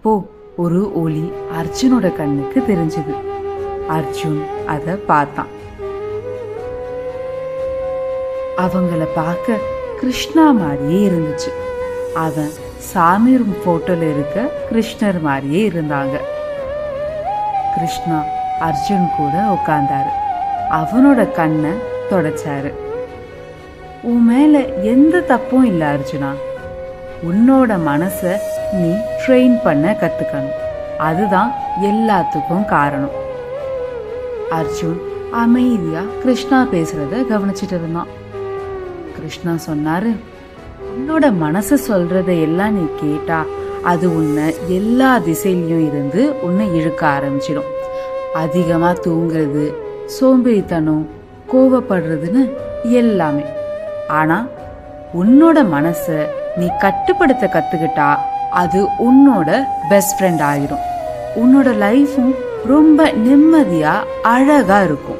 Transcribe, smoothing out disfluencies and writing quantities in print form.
அப்போ ஒரு ஒளி அர்ஜுனோட கண்ணுக்கு தெரிஞ்சது. அர்ஜுன் அத பார்த்தான். அவங்கள பார்க்க கிருஷ்ணா மாதிரியே இருந்துச்சு. அவன் சாமி ரூம் போட்டோல இருக்க கிருஷ்ணர் மாதிரியே இருந்தாங்க. கிருஷ்ணா அர்ஜுன் கூட உட்கார்ந்தாரு. அவனோட கண்ணை தொடச்சாரு. உன் மேல எந்த தப்பும் இல்ல அர்ஜுனா. உன்னோட மனச நீ ட்ரெயின் பண்ண கத்துக்கணும். அதுதான் எல்லாத்துக்கும் காரணம். அர்ஜுன் அமைதியா கிருஷ்ணா பேசுறத கவனிச்சிட்டு இருந்தான். கிருஷ்ணா சொன்னாரு, உன்னோட மனசு சொல்றத எல்லாம் நீ கேட்டா அது உன்னை எல்லா திசையிலயும் இருந்து உன்னை இழுக்க ஆரம்பிச்சிடும். அதிகமா தூங்குறது, சோம்பேறித்தனம், கோவப்படுறதுன்னு எல்லாமே. ஆனா உன்னோட மனச நீ கட்டுப்படுத்த கத்துக்கிட்டா அது உன்னோட பெஸ்ட் ஃப்ரெண்ட் ஆகிடும். உன்னோட லைஃபும் ரொம்ப நிம்மதியா அழகா இருக்கும்.